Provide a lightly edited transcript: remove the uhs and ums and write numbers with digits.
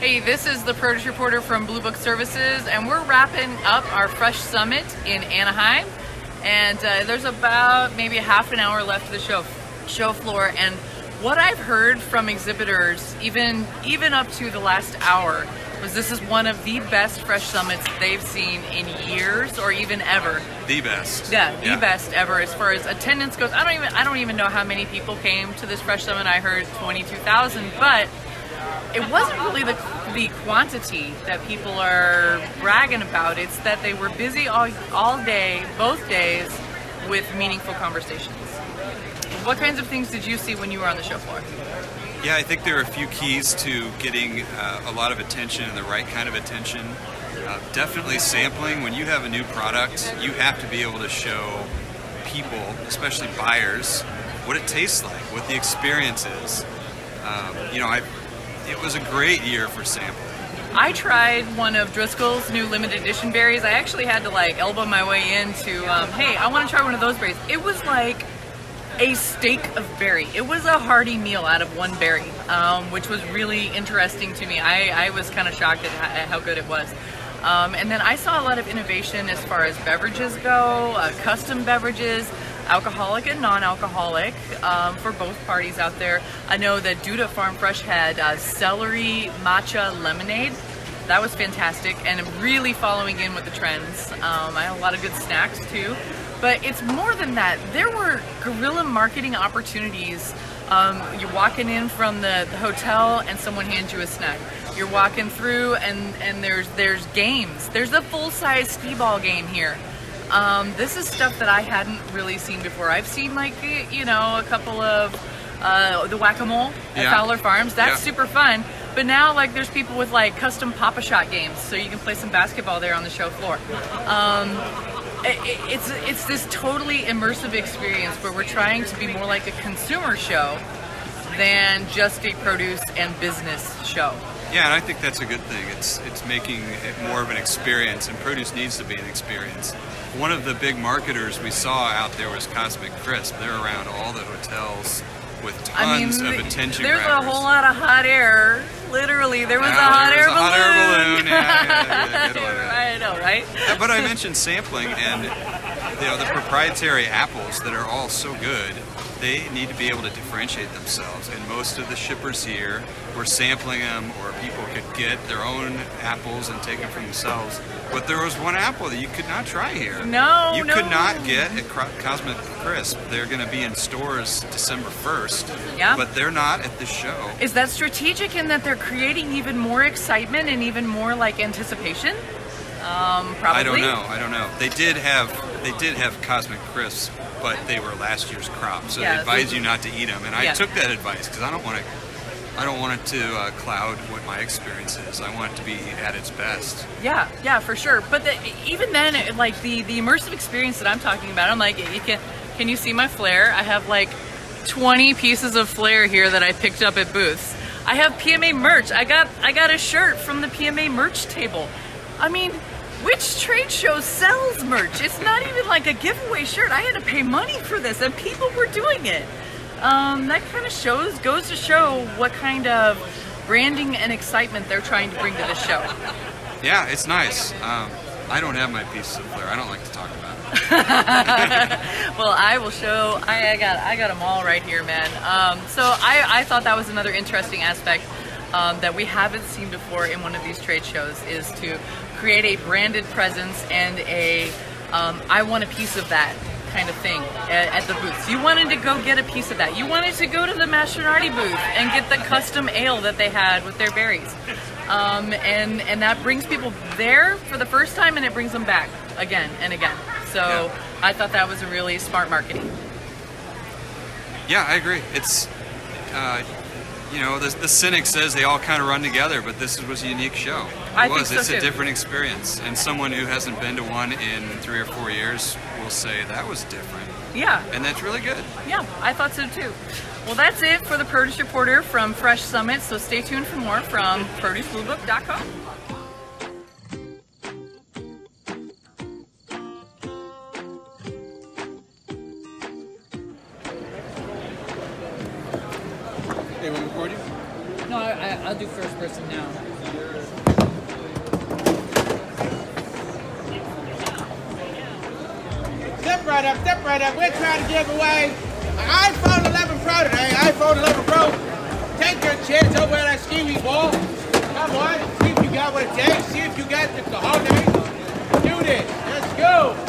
Hey, this is the Produce Reporter from Blue Book Services, and we're wrapping up our Fresh Summit in Anaheim. And there's about maybe a half an hour left of the show floor. And what I've heard from exhibitors, even up to the last hour, was this is one of the best Fresh Summits they've seen in years or even ever. The best. Yeah, the best ever as far as attendance goes. I don't even know how many people came to this Fresh Summit. I heard 22,000, but it wasn't really the quantity that people are bragging about. It's that they were busy all day, both days, with meaningful conversations. What kinds of things did you see when you were on the show floor? Yeah, I think there are a few keys to getting a lot of attention and the right kind of attention. Definitely sampling. When you have a new product, you have to be able to show people, especially buyers, what it tastes like, what the experience is. It was a great year for sampling. I tried one of Driscoll's new limited edition berries. I actually had to elbow my way into, hey, I want to try one of those berries. It was like a steak of berry. It was a hearty meal out of one berry, which was really interesting to me. I was kind of shocked at how good it was. And then I saw a lot of innovation as far as beverages go, custom beverages, alcoholic and non-alcoholic, for both parties out there. I know that Duda Farm Fresh had celery matcha lemonade. That was fantastic, and really following in with the trends. I had a lot of good snacks too. But it's more than that. There were guerrilla marketing opportunities. You're walking in from the hotel and someone hands you a snack. You're walking through and there's games. There's a full-size Skee-Ball game here. This is stuff that I hadn't really seen before. I've seen a couple of the whack-a-mole at Fowler Farms. That's super fun. But now there's people with custom Papa Shot games, so you can play some basketball there on the show floor. It's this totally immersive experience where we're trying to be more like a consumer show than just a produce and business show. Yeah, and I think that's a good thing. It's making it more of an experience, and produce needs to be an experience. One of the big marketers we saw out there was Cosmic Crisp. They're around all the hotels with tons of attention grabbers. There's a whole lot of hot air. Literally, there was a hot air balloon. Yeah, I know, right? But I mentioned sampling, and the proprietary apples that are all so good. They need to be able to differentiate themselves, and most of the shippers here were sampling them, or people could get their own apples and take them for themselves. But there was one apple that you could not try here. You could not get at Cosmic Crisp. They're going to be in stores December 1st, but they're not at the show. Is that strategic in that they're creating even more excitement and even more anticipation? Probably. I don't know. They did have Cosmic Crisp, but they were last year's crop, so they advise you not to eat them. And I took that advice because I don't want it to cloud what my experience is. I want it to be at its best. Yeah, for sure. But even then, the immersive experience that I'm talking about, I'm can you see my flair? I have 20 pieces of flair here that I picked up at booths. I have PMA merch. I got a shirt from the PMA merch table. I mean, which trade show sells merch? It's not even a giveaway shirt. I had to pay money for this, and people were doing it. That kind of goes to show what kind of branding and excitement they're trying to bring to this show. Yeah, it's nice. I don't have my pieces of flair. I don't like to talk about it. Well, I will show. I got them all right here, man. So I thought that was another interesting aspect that we haven't seen before in one of these trade shows, is to create a branded presence and a I want a piece of that kind of thing at the booths. You wanted to go get a piece of that. You wanted to go to the Mastronardi booth and get the custom ale that they had with their berries. And that brings people there for the first time, and it brings them back again and again. So I thought that was a really smart marketing. Yeah, I agree. It's the cynic says they all kind of run together, but this was a unique show. It's a different experience, and someone who hasn't been to one in 3 or 4 years will say that was different. Yeah. And that's really good. Yeah, I thought so too. Well, that's it for the Produce Reporter from Fresh Summit, so stay tuned for more from producebluebook.com. Hey, want to record you? No, I'd do first person now. Step right up. We're trying to give away an iPhone 11 Pro today. iPhone 11 Pro. Take your chance over at that Skee-Ball. Come on, see if you got what it takes. See if you got the cojones. Do this. Let's go.